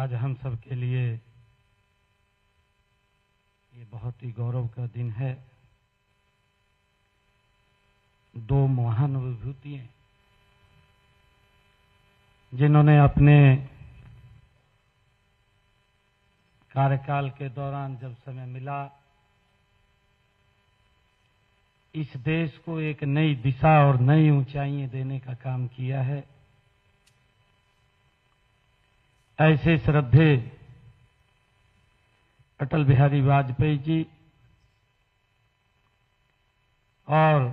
आज हम सब के लिए ये बहुत ही गौरव का दिन है। दो महान विभूतियां जिन्होंने अपने कार्यकाल के दौरान जब समय मिला इस देश को एक नई दिशा और नई ऊंचाइयां देने का काम किया है, ऐसे श्रद्धेय अटल बिहारी वाजपेयी जी और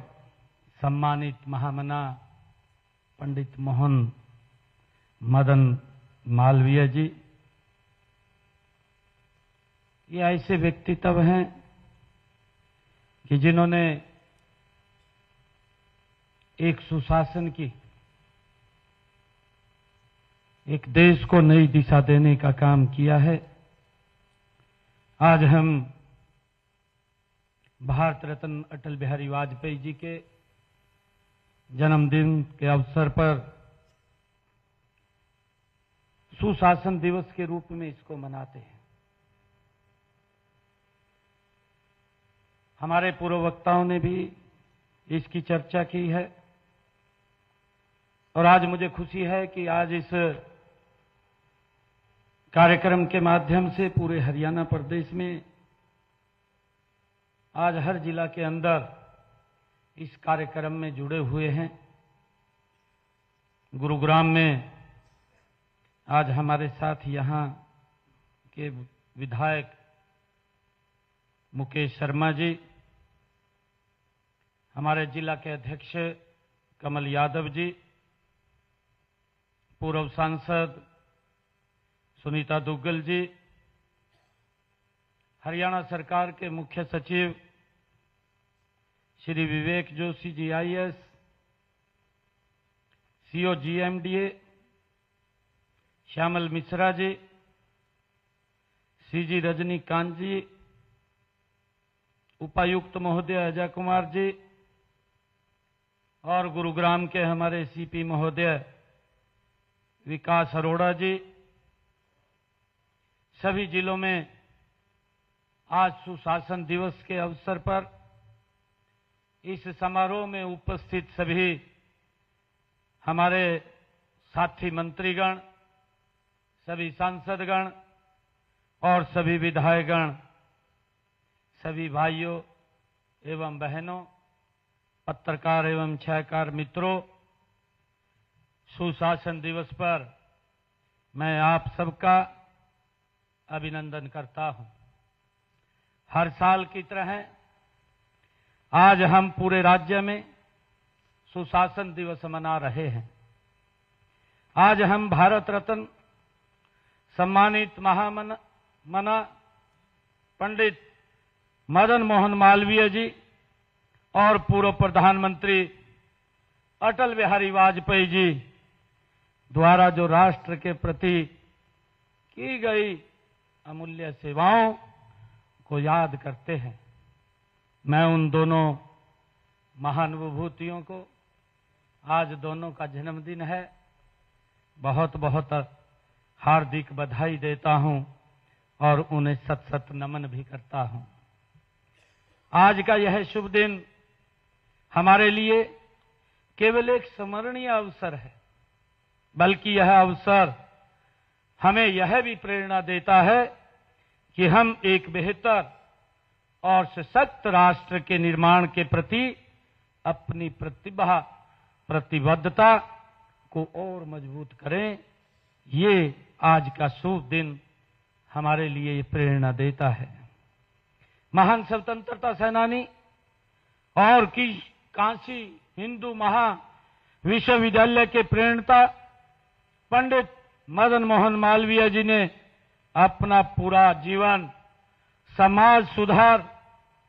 सम्मानित महामना पंडित मोहन मदन मालवीय जी, ये ऐसे व्यक्तित्व हैं कि जिन्होंने एक सुशासन की, एक देश को नई दिशा देने का काम किया है। आज हम भारत रत्न अटल बिहारी वाजपेयी जी के जन्मदिन के अवसर पर सुशासन दिवस के रूप में इसको मनाते हैं। हमारे पूर्व वक्ताओं ने भी इसकी चर्चा की है और आज मुझे खुशी है कि आज इस कार्यक्रम के माध्यम से पूरे हरियाणा प्रदेश में आज हर जिला के अंदर इस कार्यक्रम में जुड़े हुए हैं। गुरुग्राम में आज हमारे साथ यहाँ के विधायक मुकेश शर्मा जी, हमारे जिला के अध्यक्ष कमल यादव जी, पूर्व सांसद सुनीता दुग्गल जी, हरियाणा सरकार के मुख्य सचिव Shri Vivek Joshi ji IAS, CO GMDA Shyamal Mishra ji, CG Rajinikant ji, उपायुक्त महोदय अजय कुमार जी और गुरुग्राम के हमारे सीपी महोदय विकास अरोड़ा जी, सभी जिलों में आज सुशासन दिवस के अवसर पर इस समारोह में उपस्थित सभी हमारे साथी मंत्रीगण, सभी सांसदगण और सभी विधायकगण, सभी भाइयों एवं बहनों, पत्रकार एवं छायाकार मित्रों, सुशासन दिवस पर मैं आप सबका अभिनंदन करता हूं। हर साल की तरह आज हम पूरे राज्य में सुशासन दिवस मना रहे हैं। आज हम भारत रत्न सम्मानित महामना पंडित मदन मोहन मालवीय जी और पूर्व प्रधानमंत्री अटल बिहारी वाजपेयी जी द्वारा जो राष्ट्र के प्रति की गई अमूल्य सेवाओं को याद करते हैं। मैं उन दोनों महान विभूतियों को, आज दोनों का जन्मदिन है, बहुत बहुत हार्दिक बधाई देता हूं और उन्हें सत सत नमन भी करता हूं। आज का यह शुभ दिन हमारे लिए केवल एक स्मरणीय अवसर है, बल्कि यह अवसर हमें यह भी प्रेरणा देता है कि हम एक बेहतर और सशक्त राष्ट्र के निर्माण के प्रति अपनी प्रतिबद्धता को और मजबूत करें। ये आज का शुभ दिन हमारे लिए प्रेरणा देता है। महान स्वतंत्रता सेनानी और काशी हिंदू विश्वविद्यालय के प्रेरणता पंडित मदन मोहन मालवीय जी ने अपना पूरा जीवन समाज सुधार,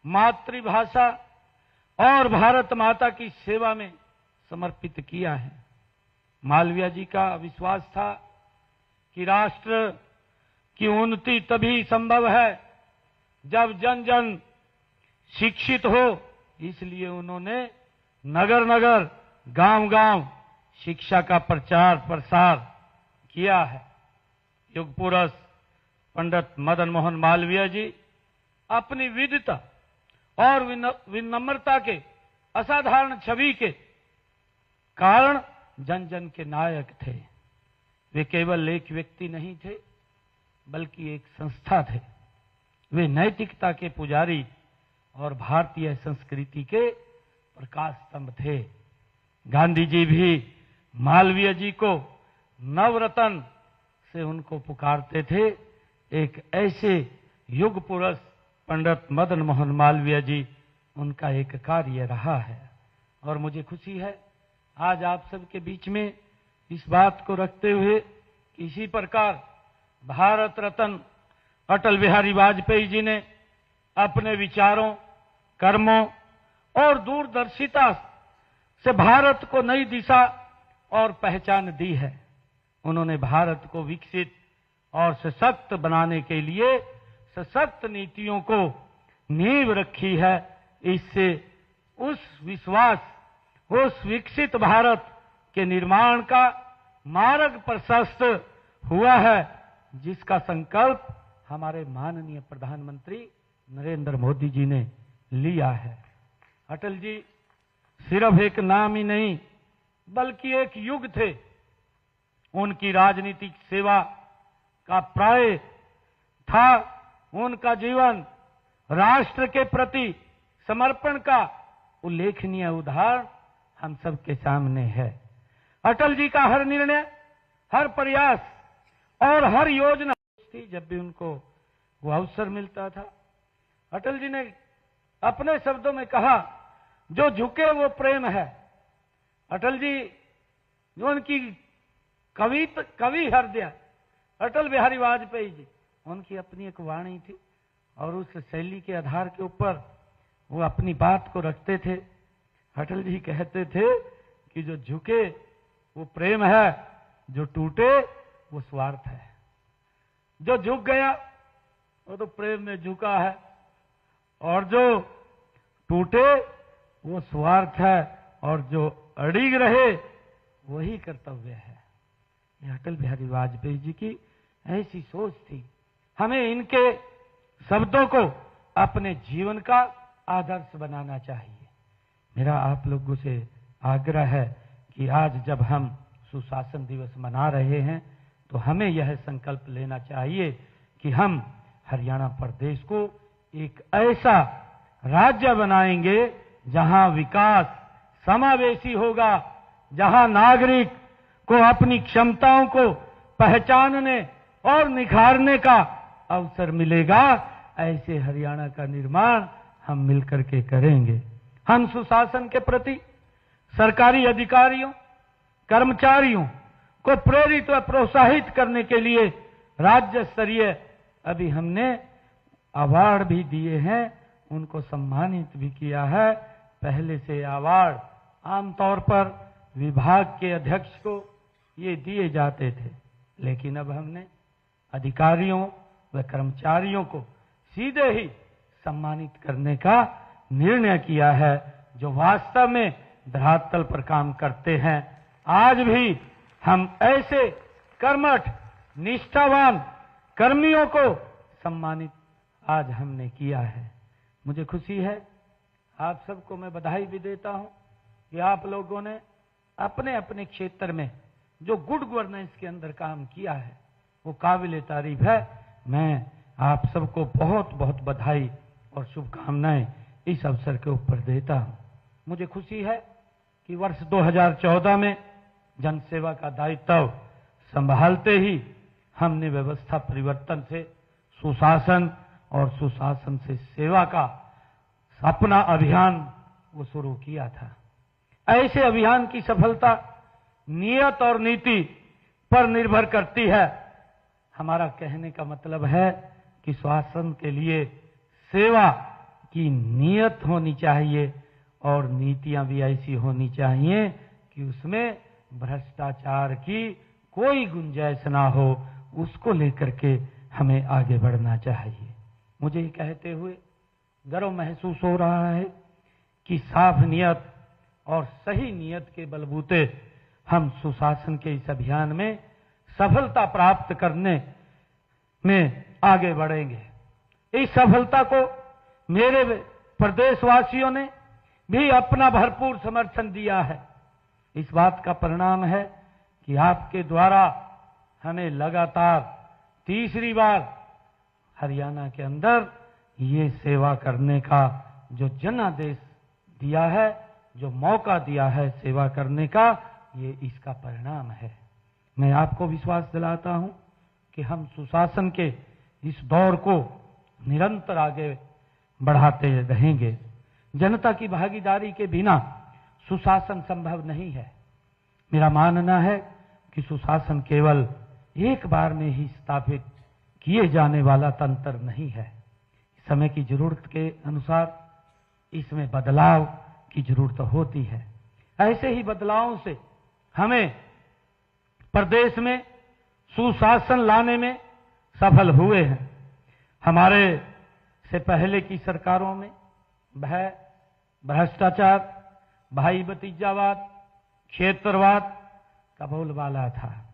मातृभाषा और भारत माता की सेवा में समर्पित किया है। मालवीय जी का विश्वास था कि राष्ट्र की उन्नति तभी संभव है जब जन जन शिक्षित हो, इसलिए उन्होंने नगर नगर, गांव गांव शिक्षा का प्रचार प्रसार किया है। युग पुरुष पंडित मदन मोहन मालवीय जी अपनी विद्वता और विनम्रता के असाधारण छवि के कारण जन जन के नायक थे। वे केवल एक व्यक्ति नहीं थे, बल्कि एक संस्था थे। वे नैतिकता के पुजारी और भारतीय संस्कृति के प्रकाश स्तंभ थे। गांधी जी भी मालवीय जी को नवरत्न से उनको पुकारते थे। एक ऐसे युग पुरुष पंडित मदन मोहन मालवीय जी, उनका एक कार्य रहा है। और मुझे खुशी है आज आप सबके बीच में इस बात को रखते हुए कि इसी प्रकार भारत रत्न अटल बिहारी वाजपेयी जी ने अपने विचारों, कर्मों और दूरदर्शिता से भारत को नई दिशा और पहचान दी है। उन्होंने भारत को विकसित और सशक्त बनाने के लिए सशक्त नीतियों को नींव रखी है। इससे उस विश्वास, उस विकसित भारत के निर्माण का मार्ग प्रशस्त हुआ है, जिसका संकल्प हमारे माननीय प्रधानमंत्री नरेंद्र मोदी जी ने लिया है। अटल जी सिर्फ एक नाम ही नहीं, बल्कि एक युग थे। उनकी राजनीतिक सेवा का प्राय था उनका जीवन राष्ट्र के प्रति समर्पण का उल्लेखनीय उदाहरण हम सबके सामने है। अटल जी का हर निर्णय, हर प्रयास और हर योजना थी। जब भी उनको वो अवसर मिलता था, अटल जी ने अपने शब्दों में कहा, जो झुके वो प्रेम है। अटल जी, जो उनकी कवि हृदय अटल बिहारी वाजपेयी जी, उनकी अपनी एक वाणी थी और उस शैली के आधार के ऊपर वो अपनी बात को रखते थे। अटल जी कहते थे कि जो झुके वो प्रेम है, जो टूटे वो स्वार्थ है। जो झुक गया वो तो प्रेम में झुका है, और जो टूटे वो स्वार्थ है, और जो अड़िग रहे वही कर्तव्य है। ये अटल बिहारी वाजपेयी जी की ऐसी सोच थी। हमें इनके शब्दों को अपने जीवन का आदर्श बनाना चाहिए। मेरा आप लोगों से आग्रह है कि आज जब हम सुशासन दिवस मना रहे हैं, तो हमें यह संकल्प लेना चाहिए कि हम हरियाणा प्रदेश को एक ऐसा राज्य बनाएंगे जहां विकास समावेशी होगा, जहां नागरिक को अपनी क्षमताओं को पहचानने और निखारने का अवसर मिलेगा। ऐसे हरियाणा का निर्माण हम मिलकर के करेंगे। हम सुशासन के प्रति सरकारी अधिकारियों, कर्मचारियों को प्रेरित व प्रोत्साहित करने के लिए राज्य स्तरीय अभी हमने अवार्ड भी दिए हैं, उनको सम्मानित भी किया है। पहले से अवार्ड आमतौर पर विभाग के अध्यक्ष को ये दिए जाते थे, लेकिन अब हमने अधिकारियों व कर्मचारियों को सीधे ही सम्मानित करने का निर्णय किया है, जो वास्तव में धरातल पर काम करते हैं। आज भी हम ऐसे कर्मठ, निष्ठावान कर्मियों को सम्मानित आज हमने किया है। मुझे खुशी है, आप सबको मैं बधाई भी देता हूं कि आप लोगों ने अपने अपने क्षेत्र में जो गुड गवर्नेंस के अंदर काम किया है वो काबिल तारीफ है। मैं आप सबको बहुत बहुत बधाई और शुभकामनाएं इस अवसर के ऊपर देता हूं। मुझे खुशी है कि वर्ष 2014 में जनसेवा का दायित्व संभालते ही हमने व्यवस्था परिवर्तन से सुशासन और सुशासन से सेवा का अपना अभियान वो शुरू किया था। ऐसे अभियान की सफलता नियत और नीति पर निर्भर करती है। हमारा कहने का मतलब है कि शासन के लिए सेवा की नियत होनी चाहिए और नीतियां भी ऐसी होनी चाहिए कि उसमें भ्रष्टाचार की कोई गुंजाइश ना हो। उसको लेकर के हमें आगे बढ़ना चाहिए। मुझे ये कहते हुए गर्व महसूस हो रहा है कि साफ नियत और सही नियत के बलबूते हम सुशासन के इस अभियान में सफलता प्राप्त करने में आगे बढ़ेंगे। इस सफलता को मेरे प्रदेशवासियों ने भी अपना भरपूर समर्थन दिया है। इस बात का परिणाम है कि आपके द्वारा हमें लगातार तीसरी बार हरियाणा के अंदर ये सेवा करने का जो जनादेश दिया है, जो मौका दिया है सेवा करने का, ये इसका परिणाम है। मैं आपको विश्वास दिलाता हूं कि हम सुशासन के इस दौर को निरंतर आगे बढ़ाते रहेंगे। जनता की भागीदारी के बिना सुशासन संभव नहीं है। मेरा मानना है कि सुशासन केवल एक बार में ही स्थापित किए जाने वाला तंत्र नहीं है। समय की जरूरत के अनुसार इसमें बदलाव की जरूरत होती है। ऐसे ही बदलावों से हमें प्रदेश में सुशासन लाने में सफल हुए हैं। हमारे से पहले की सरकारों में भय, भ्रष्टाचार, भाई भतीजावाद, क्षेत्रवाद का बोलबाला था।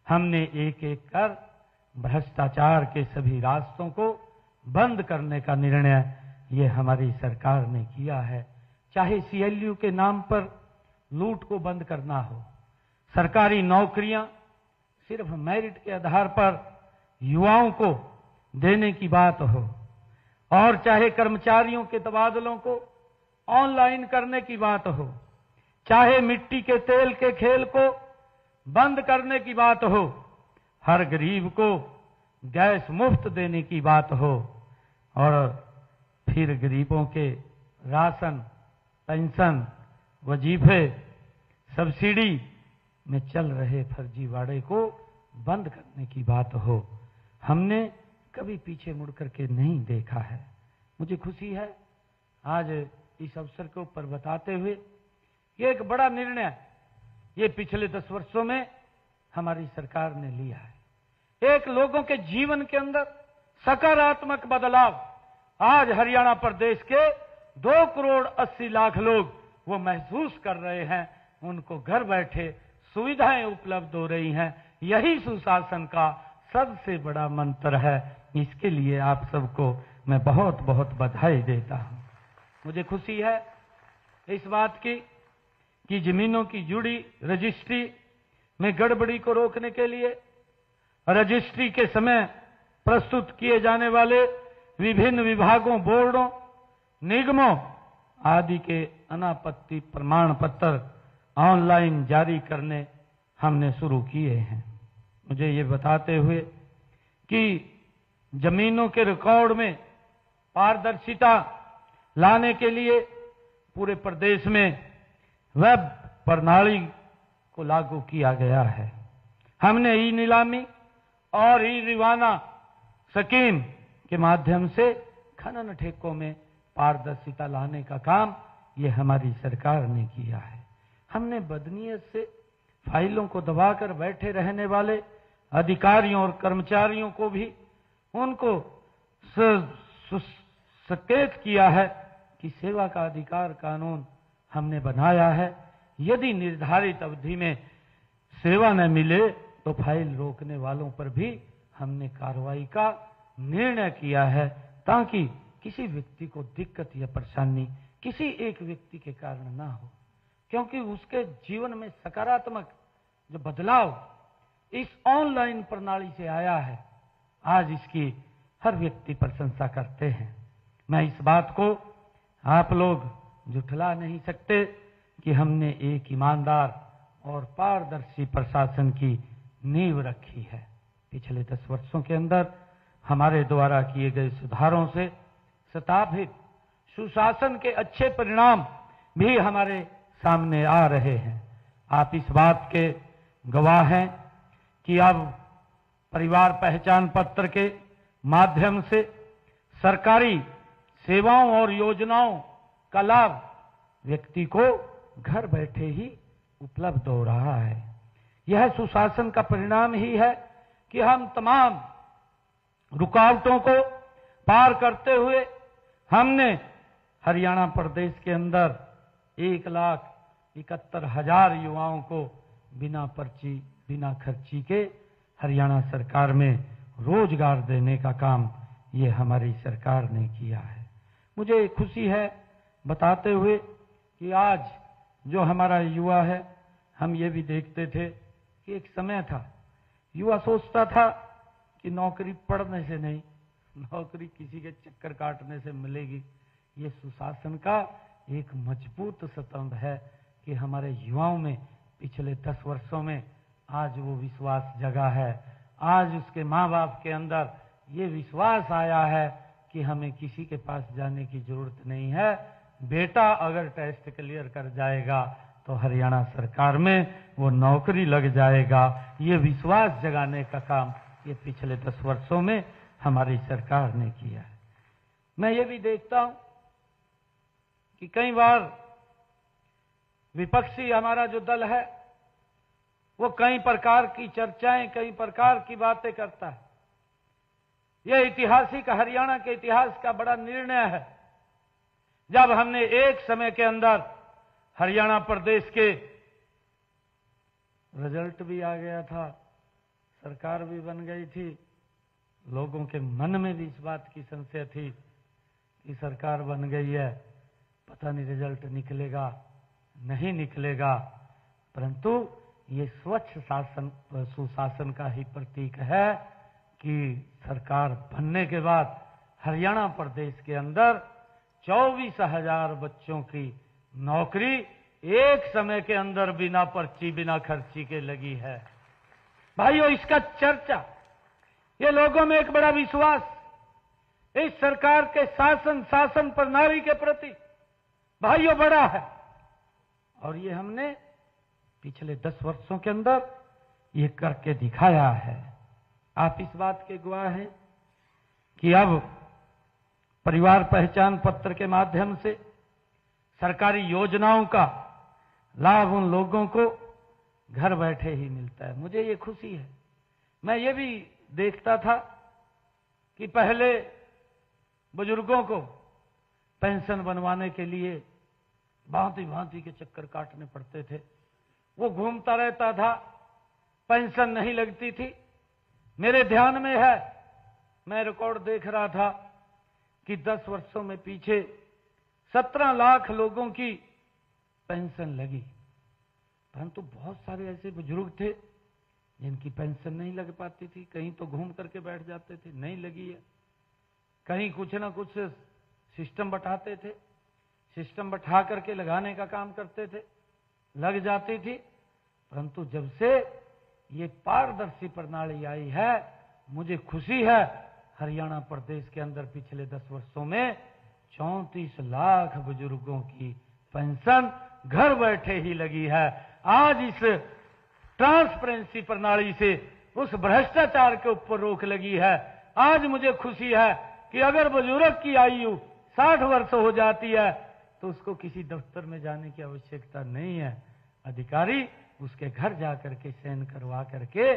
हमने एक एक कर भ्रष्टाचार के सभी रास्तों को बंद करने का निर्णय ये हमारी सरकार ने किया है। चाहे सीएलयू के नाम पर लूट को बंद करना हो, सरकारी नौकरियां सिर्फ मेरिट के आधार पर युवाओं को देने की बात हो, और चाहे कर्मचारियों के तबादलों को ऑनलाइन करने की बात हो, चाहे मिट्टी के तेल के खेल को बंद करने की बात हो, हर गरीब को गैस मुफ्त देने की बात हो, और फिर गरीबों के राशन, पेंशन, वजीफे, सब्सिडी में चल रहे फर्जीवाड़े को बंद करने की बात हो, हमने कभी पीछे मुड़ करके नहीं देखा है। मुझे खुशी है आज इस अवसर के ऊपर बताते हुए ये एक बड़ा निर्णय ये पिछले 10 वर्षों में हमारी सरकार ने लिया है। एक लोगों के जीवन के अंदर सकारात्मक बदलाव आज हरियाणा प्रदेश के 2 करोड़ 80 लाख लोग वो महसूस कर रहे हैं। उनको घर बैठे सुविधाएं उपलब्ध हो रही हैं। यही सुशासन का सबसे बड़ा मंत्र है। इसके लिए आप सबको मैं बहुत बहुत बधाई देता हूं। मुझे खुशी है इस बात की कि जमीनों की जुड़ी रजिस्ट्री में गड़बड़ी को रोकने के लिए रजिस्ट्री के समय प्रस्तुत किए जाने वाले विभिन्न विभागों, बोर्डों, निगमों आदि के अनापत्ति प्रमाण पत्र ऑनलाइन जारी करने हमने शुरू किए हैं। मुझे ये बताते हुए कि जमीनों के रिकॉर्ड में पारदर्शिता लाने के लिए पूरे प्रदेश में वेब प्रणाली को लागू किया गया है। हमने ई नीलामी और ई रिवाना स्कीम के माध्यम से खनन ठेकों में पारदर्शिता लाने का काम ये हमारी सरकार ने किया है। हमने बदनीयत से फाइलों को दबाकर बैठे रहने वाले अधिकारियों और कर्मचारियों को भी उनको सचेत किया है कि सेवा का अधिकार कानून हमने बनाया है। यदि निर्धारित अवधि में सेवा न मिले तो फाइल रोकने वालों पर भी हमने कार्रवाई का निर्णय किया है, ताकि किसी व्यक्ति को दिक्कत या परेशानी किसी एक व्यक्ति के कारण ना हो, क्योंकि उसके जीवन में सकारात्मक जो बदलाव इस ऑनलाइन प्रणाली से आया है, आज इसकी हर व्यक्ति प्रशंसा करते हैं। मैं इस बात को आप लोग झुठला नहीं सकते कि हमने एक ईमानदार और पारदर्शी प्रशासन की नींव रखी है। पिछले 10 वर्षों के अंदर हमारे द्वारा किए गए सुधारों से स्थापित सुशासन के अच्छे परिणाम भी हमारे सामने आ रहे हैं। आप इस बात के गवाह हैं कि अब परिवार पहचान पत्र के माध्यम से सरकारी सेवाओं और योजनाओं का लाभ व्यक्ति को घर बैठे ही उपलब्ध हो रहा है। यह सुशासन का परिणाम ही है कि हम तमाम रुकावटों को पार करते हुए हमने हरियाणा प्रदेश के अंदर 1,71,000 युवाओं को बिना पर्ची, बिना खर्ची के हरियाणा सरकार में रोजगार देने का काम ये हमारी सरकार ने किया है। मुझे खुशी है बताते हुए कि आज जो हमारा युवा है, हम ये भी देखते थे कि एक समय था युवा सोचता था कि नौकरी पढ़ने से नहीं, नौकरी किसी के चक्कर काटने से मिलेगी। ये सुशासन का एक मजबूत स्तंभ है कि हमारे युवाओं में पिछले 10 वर्षों में आज वो विश्वास जगा है। आज उसके माँ बाप के अंदर ये विश्वास आया है कि हमें किसी के पास जाने की जरूरत नहीं है। बेटा अगर टेस्ट क्लियर कर जाएगा तो हरियाणा सरकार में वो नौकरी लग जाएगा। ये विश्वास जगाने का काम ये पिछले 10 वर्षों में हमारी सरकार ने किया है। मैं ये भी देखता हूं कि कई बार विपक्षी हमारा जो दल है वो कई प्रकार की चर्चाएं, कई प्रकार की बातें करता है। यह ऐतिहासिक हरियाणा के इतिहास का बड़ा निर्णय है जब हमने एक समय के अंदर हरियाणा प्रदेश के रिजल्ट भी आ गया था, सरकार भी बन गई थी, लोगों के मन में भी इस बात की संशय थी कि सरकार बन गई है, पता नहीं रिजल्ट निकलेगा नहीं निकलेगा। परंतु ये स्वच्छ शासन सुशासन का ही प्रतीक है कि सरकार बनने के बाद हरियाणा प्रदेश के अंदर 24,000 बच्चों की नौकरी एक समय के अंदर बिना पर्ची बिना खर्ची के लगी है। भाइयों, इसका चर्चा, ये लोगों में एक बड़ा विश्वास इस सरकार के शासन प्रणाली के प्रति भाइयों बड़ा है। और ये हमने पिछले 10 वर्षों के अंदर ये करके दिखाया है। आप इस बात के गवाह हैं कि अब परिवार पहचान पत्र के माध्यम से सरकारी योजनाओं का लाभ उन लोगों को घर बैठे ही मिलता है। मुझे ये खुशी है। मैं ये भी देखता था कि पहले बुजुर्गों को पेंशन बनवाने के लिए भांति भांति के चक्कर काटने पड़ते थे, वो घूमता रहता था, पेंशन नहीं लगती थी। मेरे ध्यान में है, मैं रिकॉर्ड देख रहा था कि 10 वर्षों में पीछे 17 लाख लोगों की पेंशन लगी, परंतु बहुत सारे ऐसे बुजुर्ग थे जिनकी पेंशन नहीं लग पाती थी। कहीं तो घूम करके बैठ जाते थे, नहीं लगी है, कहीं कुछ ना कुछ सिस्टम बैठाते थे, सिस्टम बैठा करके लगाने का काम करते थे, लग जाती थी। परंतु जब से ये पारदर्शी प्रणाली आई है, मुझे खुशी है हरियाणा प्रदेश के अंदर पिछले 10 वर्षों में 34 लाख बुजुर्गों की पेंशन घर बैठे ही लगी है। आज इस ट्रांसपेरेंसी प्रणाली से उस भ्रष्टाचार के ऊपर रोक लगी है। आज मुझे खुशी है कि अगर बुजुर्ग की आयु 60 वर्ष हो जाती है तो उसको किसी दफ्तर में जाने की आवश्यकता नहीं है। अधिकारी उसके घर जाकर के साइन करवा करके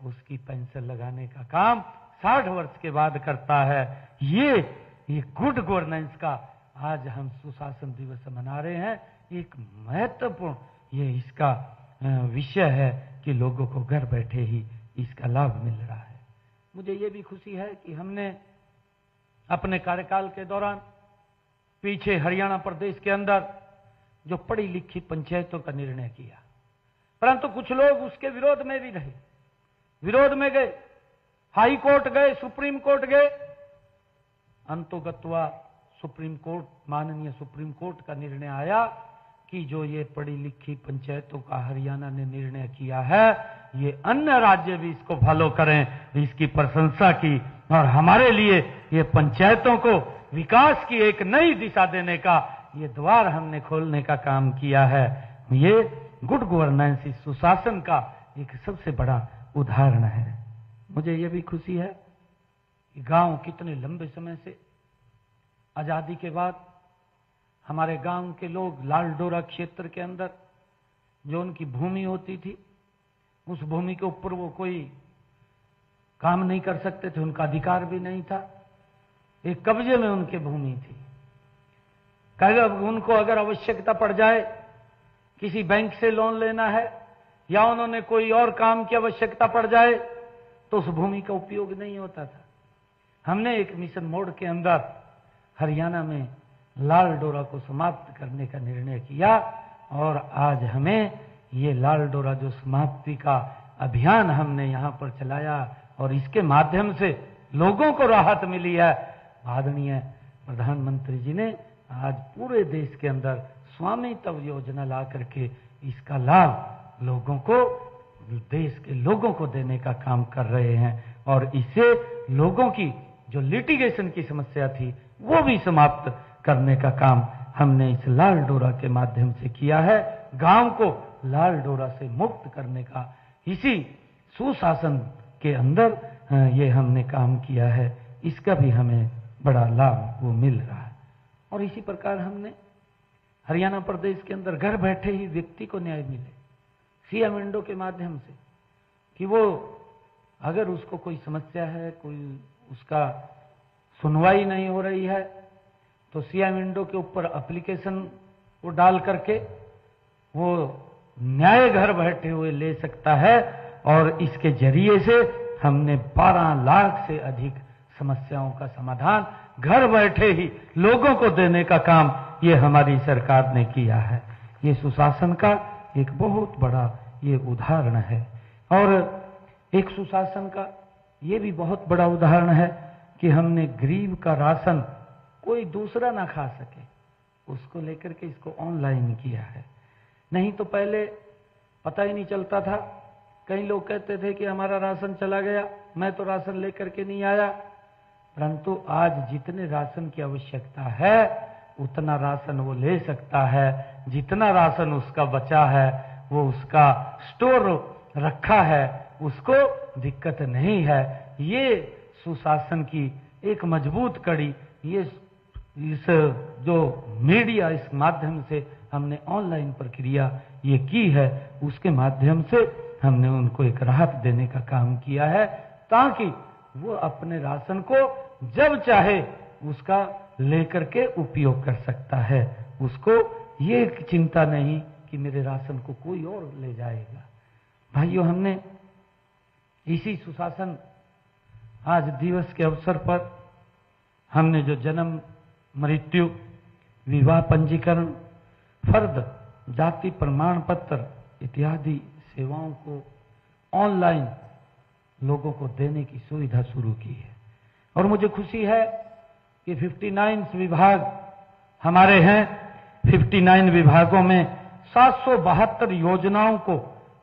उसकी पेंशन लगाने का काम 60 वर्ष के बाद करता है। ये गुड गवर्नेंस का आज हम सुशासन दिवस मना रहे हैं। एक महत्वपूर्ण ये इसका विषय है कि लोगों को घर बैठे ही इसका लाभ मिल रहा है। मुझे ये भी खुशी है कि हमने अपने कार्यकाल के दौरान पीछे हरियाणा प्रदेश के अंदर जो पढ़ी लिखी पंचायतों का निर्णय किया, परंतु कुछ लोग उसके विरोध में भी रहे, विरोध में गए, हाई कोर्ट गए, सुप्रीम कोर्ट गए, अंतोगत्वा सुप्रीम कोर्ट, माननीय सुप्रीम कोर्ट का निर्णय आया कि जो ये पढ़ी लिखी पंचायतों का हरियाणा ने निर्णय किया है, ये अन्य राज्य भी इसको फॉलो करें, इसकी प्रशंसा की। और हमारे लिए ये पंचायतों को विकास की एक नई दिशा देने का ये द्वार हमने खोलने का काम किया है। ये गुड गवर्नेंस, इस सुशासन का एक सबसे बड़ा उदाहरण है। मुझे ये भी खुशी है कि गांव कितने लंबे समय से आजादी के बाद हमारे गांव के लोग लालडोरा क्षेत्र के अंदर जो उनकी भूमि होती थी, उस भूमि के ऊपर वो कोई काम नहीं कर सकते थे, उनका अधिकार भी नहीं था, एक कब्जे में उनकी भूमि थी। उनको अगर आवश्यकता पड़ जाए, किसी बैंक से लोन लेना है या उन्होंने कोई और काम की आवश्यकता पड़ जाए, तो उस भूमि का उपयोग नहीं होता था। हमने एक मिशन मोड के अंदर हरियाणा में लाल डोरा को समाप्त करने का निर्णय किया और आज हमें ये लाल डोरा जो समाप्ति का अभियान हमने यहाँ पर चलाया और इसके माध्यम से लोगों को राहत मिली है। आदरणीय प्रधानमंत्री जी ने आज पूरे देश के अंदर स्वामित्व योजना ला करके इसका लाभ लोगों को, देश के लोगों को देने का काम कर रहे हैं और इससे लोगों की जो लिटिगेशन की समस्या थी वो भी समाप्त करने का काम हमने इस लाल डोरा के माध्यम से किया है। गांव को लाल डोरा से मुक्त करने का इसी सुशासन के अंदर ये हमने काम किया है। इसका भी हमें बड़ा लाभ वो मिल रहा है और इसी प्रकार हमने हरियाणा प्रदेश के अंदर घर बैठे ही व्यक्ति को न्याय मिले सीएम विंडो के माध्यम से कि वो अगर उसको कोई समस्या है, कोई उसका सुनवाई नहीं हो रही है तो सीएम विंडो के ऊपर एप्लीकेशन वो डाल करके वो न्याय घर बैठे हुए ले सकता है और इसके जरिए से हमने 12 लाख से अधिक समस्याओं का समाधान घर बैठे ही लोगों को देने का काम ये हमारी सरकार ने किया है। ये सुशासन का एक बहुत बड़ा ये उदाहरण है और एक सुशासन का ये भी बहुत बड़ा उदाहरण है कि हमने गरीब का राशन कोई दूसरा ना खा सके उसको लेकर के इसको ऑनलाइन किया है। नहीं तो पहले पता ही नहीं चलता था। कई लोग कहते थे कि हमारा राशन चला गया, मैं तो राशन लेकर के नहीं आया, परंतु आज जितने राशन की आवश्यकता है उतना राशन वो ले सकता है। जितना राशन उसका बचा है वो उसका स्टोर रखा है, उसको दिक्कत नहीं है। ये सुशासन की एक मजबूत कड़ी ये इस जो मीडिया इस माध्यम से हमने ऑनलाइन प्रक्रिया ये की है उसके माध्यम से हमने उनको एक राहत देने का काम किया है ताकि वो अपने राशन को जब चाहे उसका लेकर के उपयोग कर सकता है। उसको ये चिंता नहीं कि मेरे राशन को कोई और ले जाएगा। भाइयों, हमने इसी सुशासन आज दिवस के अवसर पर हमने जो जन्म, मृत्यु, विवाह पंजीकरण, फर्द जाति प्रमाण पत्र इत्यादि सेवाओं को ऑनलाइन लोगों को देने की सुविधा शुरू की है और मुझे खुशी है कि 59 विभाग हमारे हैं। 59 विभागों में 772 योजनाओं को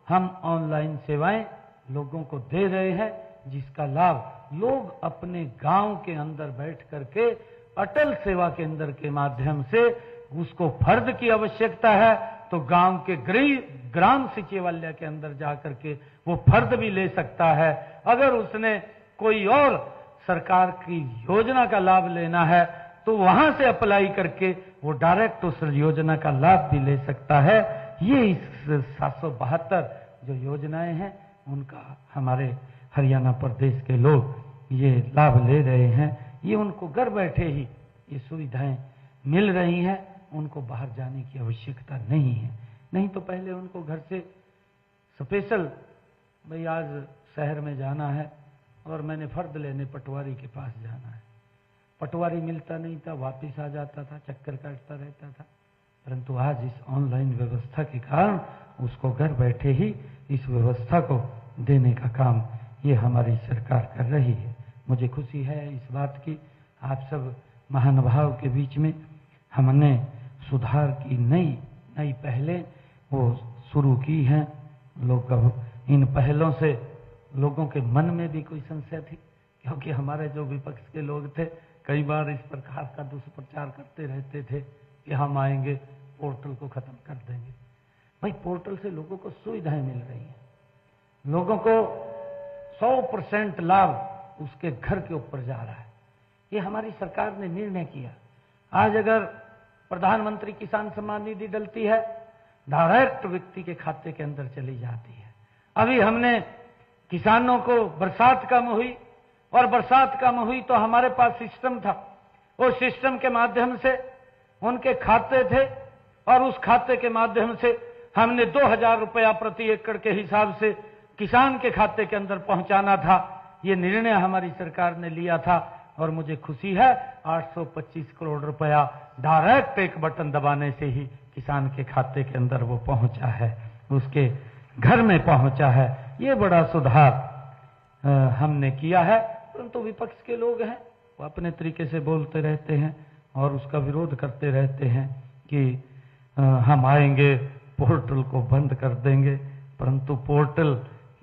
हम ऑनलाइन सेवाएं लोगों को दे रहे हैं, जिसका लाभ लोग अपने गांव के अंदर बैठ करके अटल सेवा केंद्र के माध्यम से उसको फर्द की आवश्यकता है तो गांव के ग्राम सचिवालय के अंदर जाकर के वो फर्द भी ले सकता है। अगर उसने कोई और सरकार की योजना का लाभ लेना है तो वहां से अप्लाई करके वो डायरेक्ट उस योजना का लाभ भी ले सकता है। ये इस 772 जो योजनाएं हैं उनका हमारे हरियाणा प्रदेश के लोग ये लाभ ले रहे हैं। ये उनको घर बैठे ही ये सुविधाएं मिल रही हैं, उनको बाहर जाने की आवश्यकता नहीं है। नहीं तो पहले उनको घर से स्पेशल भाई आज शहर में जाना है और मैंने फर्द लेने पटवारी के पास जाना है, पटवारी मिलता नहीं था, वापस आ जाता था, चक्कर काटता रहता था। परंतु आज इस ऑनलाइन व्यवस्था के कारण उसको घर बैठे ही इस व्यवस्था को देने का काम ये हमारी सरकार कर रही है। मुझे खुशी है इस बात की, आप सब महानुभाव के बीच में हमने सुधार की नई पहलें वो शुरू की हैं। लोग इन पहलों से लोगों के मन में भी कोई संशय थी, क्योंकि हमारे जो विपक्ष के लोग थे कई बार इस प्रकार का दुष्प्रचार करते रहते थे कि हम आएंगे पोर्टल को खत्म कर देंगे। भाई पोर्टल से लोगों को सुविधाएं मिल रही हैं, लोगों को 100% लाभ उसके घर के ऊपर जा रहा है। ये हमारी सरकार ने निर्णय किया। आज अगर प्रधानमंत्री किसान सम्मान निधि डलती है डायरेक्ट व्यक्ति के खाते के अंदर चली जाती है। अभी हमने किसानों को बरसात कम हुई और बरसात कम हुई तो हमारे पास सिस्टम था, उस सिस्टम के माध्यम से उनके खाते थे और उस खाते के माध्यम से हमने 2000 रुपया प्रति एकड़ के हिसाब से किसान के खाते के अंदर पहुंचाना था। ये निर्णय हमारी सरकार ने लिया था और मुझे खुशी है 825 करोड़ रुपया डायरेक्ट एक बटन दबाने से ही किसान के खाते के अंदर वो पहुंचा है, उसके घर में पहुंचा है। ये बड़ा सुधार हमने किया है। परंतु विपक्ष के लोग हैं, वो अपने तरीके से बोलते रहते हैं और उसका विरोध करते रहते हैं कि हम आएंगे पोर्टल को बंद कर देंगे। परंतु पोर्टल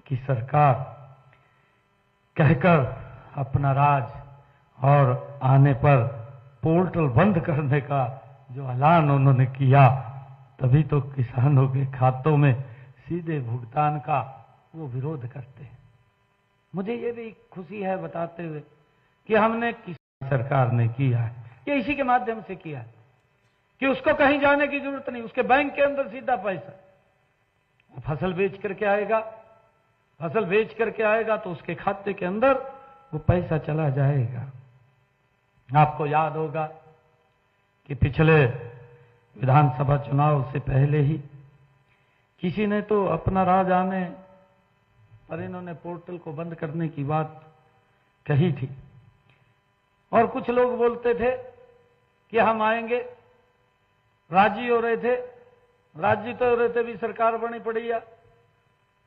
की सरकार कहकर अपना राज और आने पर पोर्टल बंद करने का जो ऐलान उन्होंने किया, तभी तो किसानों के खातों में सीधे भुगतान का वो विरोध करते हैं। मुझे ये भी खुशी है बताते हुए कि हमने किसी सरकार ने किया है, ये इसी के माध्यम से किया है कि उसको कहीं जाने की जरूरत नहीं, उसके बैंक के अंदर सीधा पैसा। वो फसल बेच करके आएगा, फसल बेच करके आएगा तो उसके खाते के अंदर वो पैसा चला जाएगा। आपको याद होगा कि पिछले विधानसभा चुनाव से पहले ही किसी ने तो अपना राज आने पर इन्होंने पोर्टल को बंद करने की बात कही थी और कुछ लोग बोलते थे कि हम आएंगे, राजी हो रहे थे, राजी तो हो रहे थे भी सरकार बनी पड़ी है।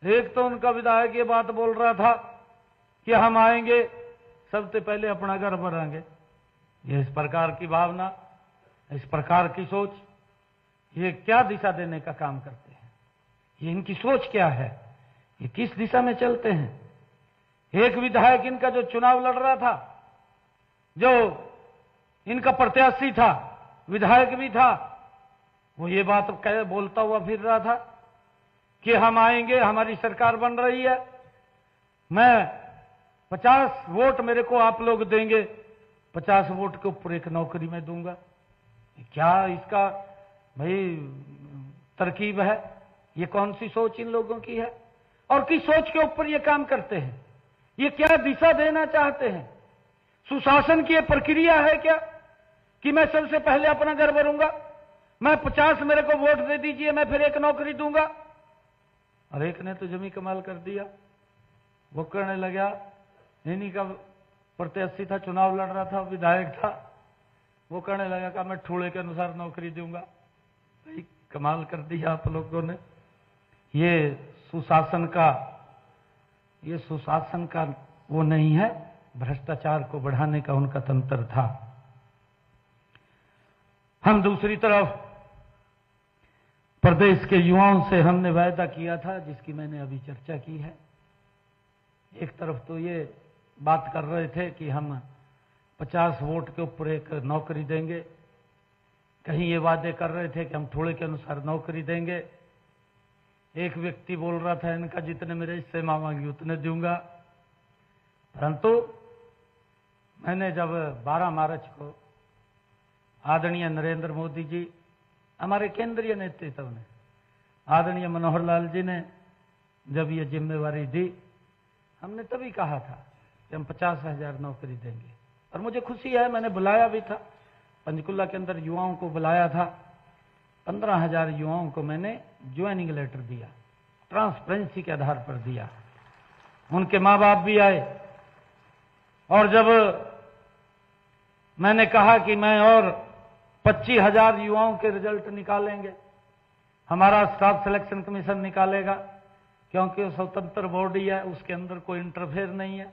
एक तो उनका विधायक ये बात बोल रहा था कि हम आएंगे, सबसे पहले अपना घर भरांगे। ये इस प्रकार की भावना, इस प्रकार की सोच, ये क्या दिशा देने का काम करते हैं? ये इनकी सोच क्या है? ये किस दिशा में चलते हैं? एक विधायक इनका जो चुनाव लड़ रहा था, जो इनका प्रत्याशी था, विधायक भी था, वो ये बात बोलता हुआ फिर रहा था कि हम आएंगे, हमारी सरकार बन रही है, मैं 50 वोट मेरे को आप लोग देंगे, 50 वोट के ऊपर एक नौकरी मैं दूंगा। क्या इसका भाई तरकीब है? ये कौन सी सोच इन लोगों की है और किस सोच के ऊपर ये काम करते हैं? ये क्या दिशा देना चाहते हैं? सुशासन की ये प्रक्रिया है क्या कि मैं सबसे पहले अपना घर भरूंगा, मैं 50 मेरे को वोट दे दीजिए, मैं फिर एक नौकरी दूंगा? और एक ने तो जमी कमाल कर दिया, वो करने लगा, इन्हीं का प्रत्याशी था, चुनाव लड़ रहा था, विधायक था, वो कहने लगा कि मैं ठूले के अनुसार नौकरी दूंगा। भाई कमाल कर दिया आप लोगों ने। ये सुशासन का वो नहीं है, भ्रष्टाचार को बढ़ाने का उनका तंत्र था। हम दूसरी तरफ प्रदेश के युवाओं से हमने वायदा किया था, जिसकी मैंने अभी चर्चा की है। एक तरफ तो ये बात कर रहे थे कि हम 50 वोट के ऊपर एक नौकरी देंगे, कहीं ये वादे कर रहे थे कि हम थोड़े के अनुसार नौकरी देंगे। एक व्यक्ति बोल रहा था इनका जितने मेरे हिस्से मांगेंगे उतने दूंगा। परंतु मैंने जब 12 मार्च को आदरणीय नरेंद्र मोदी जी, हमारे केंद्रीय नेतृत्व ने, आदरणीय मनोहर लाल जी ने जब ये जिम्मेवारी दी, हमने तभी कहा था कि हम 50,000 नौकरी देंगे। और मुझे खुशी है, मैंने बुलाया भी था, पंचकुला के अंदर युवाओं को बुलाया था, 15,000 युवाओं को मैंने ज्वाइनिंग लेटर दिया, ट्रांसपेरेंसी के आधार पर दिया। उनके माँ बाप भी आए और जब मैंने कहा कि मैं और 25,000 युवाओं के रिजल्ट निकालेंगे, हमारा स्टाफ सिलेक्शन कमीशन निकालेगा, क्योंकि वो स्वतंत्र बॉडी है, उसके अंदर कोई इंटरफेयर नहीं है।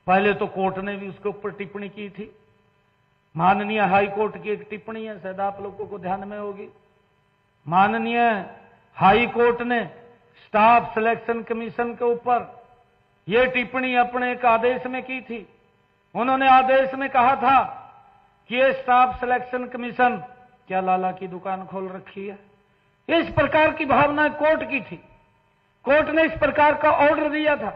पहले तो कोर्ट ने भी उसके ऊपर टिप्पणी की थी, माननीय हाई कोर्ट की एक टिप्पणी है, शायद आप लोगों को ध्यान में होगी। माननीय हाई कोर्ट ने स्टाफ सिलेक्शन कमीशन के ऊपर यह टिप्पणी अपने एक आदेश में की थी। उन्होंने आदेश में कहा था कि ये स्टाफ सिलेक्शन कमीशन क्या लाला की दुकान खोल रखी है? इस प्रकार की भावना कोर्ट की थी, कोर्ट ने इस प्रकार का ऑर्डर दिया था।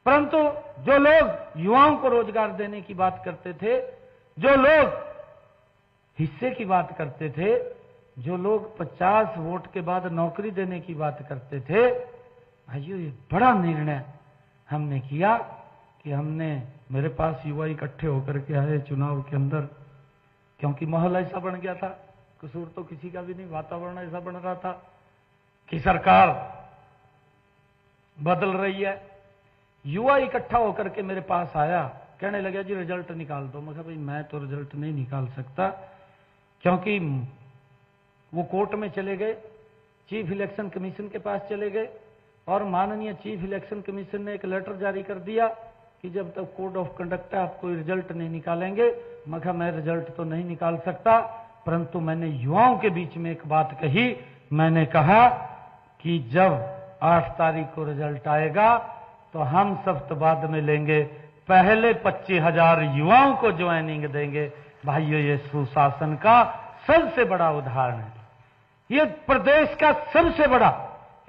परंतु जो लोग युवाओं को रोजगार देने की बात करते थे, जो लोग हिस्से की बात करते थे, जो लोग 50 वोट के बाद नौकरी देने की बात करते थे, भाइयों ये बड़ा निर्णय हमने किया कि हमने, मेरे पास युवा इकट्ठे होकर के आए चुनाव के अंदर, क्योंकि माहौल ऐसा बन गया था, कसूर तो किसी का भी नहीं, वातावरण ऐसा बन रहा था कि सरकार बदल रही है, युवा इकट्ठा होकर के मेरे पास आया, कहने लगा जी रिजल्ट निकाल दो। मैं कहा भाई मैं तो रिजल्ट नहीं निकाल सकता, क्योंकि वो कोर्ट में चले गए, चीफ इलेक्शन कमीशन के पास चले गए और माननीय चीफ इलेक्शन कमीशन ने एक लेटर जारी कर दिया कि जब तक कोड ऑफ कंडक्ट है आप कोई रिजल्ट नहीं निकालेंगे। मैं कहा मैं रिजल्ट तो नहीं निकाल सकता, परंतु मैंने युवाओं के बीच में एक बात कही। मैंने कहा कि जब 8 तारीख को रिजल्ट आएगा तो हम सब तो बाद में लेंगे, पहले 25,000 युवाओं को ज्वाइनिंग देंगे। भाइयों, ये सुशासन का सबसे बड़ा उदाहरण है। ये प्रदेश का सबसे बड़ा,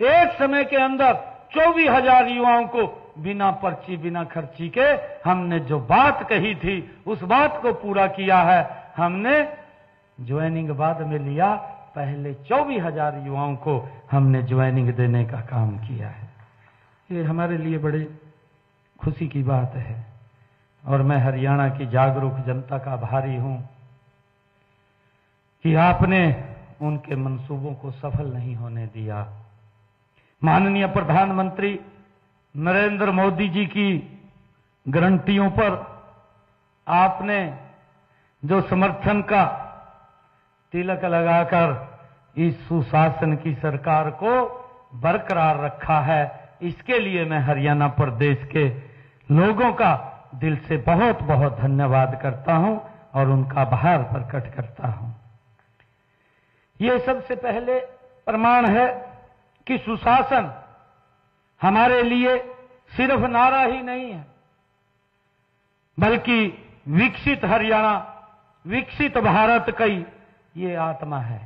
एक समय के अंदर 24,000 युवाओं को बिना पर्ची बिना खर्ची के हमने जो बात कही थी उस बात को पूरा किया है। हमने ज्वाइनिंग बाद में लिया, पहले 24,000 युवाओं को हमने ज्वाइनिंग देने का काम किया है। ये हमारे लिए बड़े खुशी की बात है और मैं हरियाणा की जागरूक जनता का आभारी हूं कि आपने उनके मंसूबों को सफल नहीं होने दिया। माननीय प्रधानमंत्री नरेंद्र मोदी जी की गारंटियों पर आपने जो समर्थन का तिलक लगाकर इस सुशासन की सरकार को बरकरार रखा है, इसके लिए मैं हरियाणा प्रदेश के लोगों का दिल से बहुत बहुत धन्यवाद करता हूं और उनका आभार प्रकट करता हूं। ये सबसे पहले प्रमाण है कि सुशासन हमारे लिए सिर्फ नारा ही नहीं है, बल्कि विकसित हरियाणा, विकसित भारत की ये आत्मा है।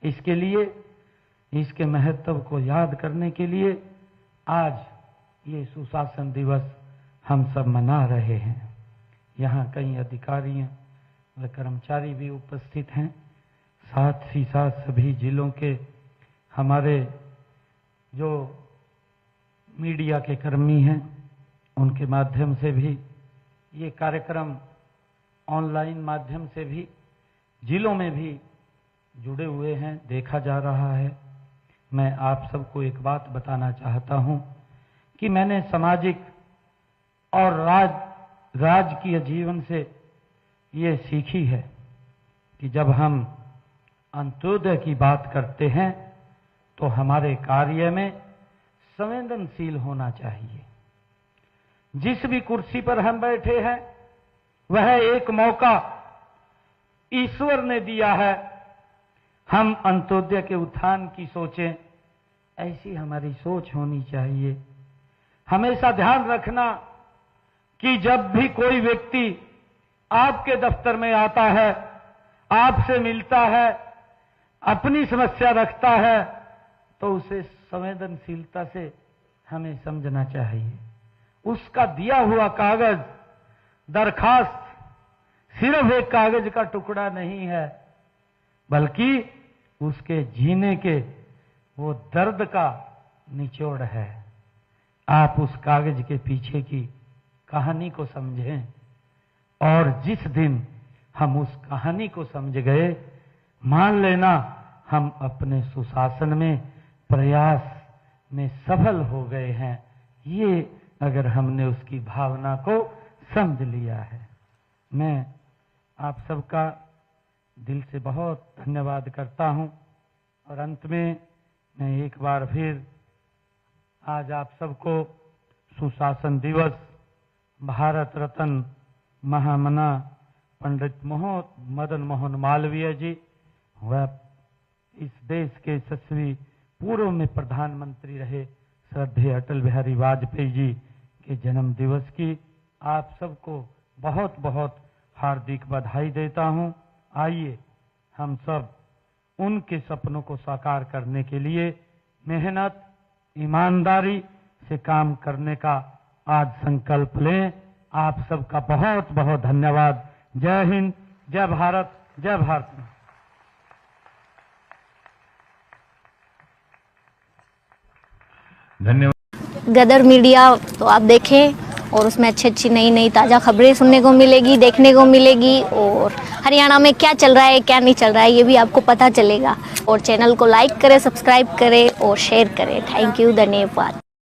इसके लिए, इसके महत्व को याद करने के लिए आज ये सुशासन दिवस हम सब मना रहे हैं। यहाँ कई अधिकारी व कर्मचारी भी उपस्थित हैं, साथ ही साथ सभी जिलों के हमारे जो मीडिया के कर्मी हैं, उनके माध्यम से भी ये कार्यक्रम ऑनलाइन माध्यम से भी जिलों में भी जुड़े हुए हैं, देखा जा रहा है। मैं आप सबको एक बात बताना चाहता हूं कि मैंने सामाजिक और राजकीय जीवन से ये सीखी है कि जब हम अंत्योदय की बात करते हैं तो हमारे कार्य में संवेदनशील होना चाहिए। जिस भी कुर्सी पर हम बैठे हैं वह एक मौका ईश्वर ने दिया है, हम अंत्योदय के उत्थान की सोचें, ऐसी हमारी सोच होनी चाहिए। हमेशा ध्यान रखना कि जब भी कोई व्यक्ति आपके दफ्तर में आता है, आपसे मिलता है, अपनी समस्या रखता है, तो उसे संवेदनशीलता से हमें समझना चाहिए। उसका दिया हुआ कागज, दरखास्त सिर्फ एक कागज का टुकड़ा नहीं है, बल्कि उसके जीने के वो दर्द का निचोड़ है। आप उस कागज के पीछे की कहानी को समझें और जिस दिन हम उस कहानी को समझ गए, मान लेना हम अपने सुशासन में प्रयास में सफल हो गए हैं। ये अगर हमने उसकी भावना को समझ लिया है। मैं आप सबका दिल से बहुत धन्यवाद करता हूं और अंत में मैं एक बार फिर आज आप सबको सुशासन दिवस, भारत रत्न महामना पंडित मदन मोहन मालवीय जी व इस देश के यशस्वी पूर्व में प्रधानमंत्री रहे श्रद्धेय अटल बिहारी वाजपेयी जी के जन्म दिवस की आप सबको बहुत बहुत हार्दिक बधाई देता हूं। आइए हम सब उनके सपनों को साकार करने के लिए मेहनत, ईमानदारी से काम करने का आज संकल्प लें। आप सबका बहुत बहुत धन्यवाद। जय हिंद, जय भारत, जय भारत। धन्यवाद। गदर मीडिया तो आप देखें और उसमें अच्छी अच्छी नई नई ताज़ा खबरें सुनने को मिलेगी, देखने को मिलेगी और हरियाणा में क्या चल रहा है क्या नहीं चल रहा है ये भी आपको पता चलेगा। और चैनल को लाइक करें, सब्सक्राइब करें और शेयर करें। थैंक यू, धन्यवाद।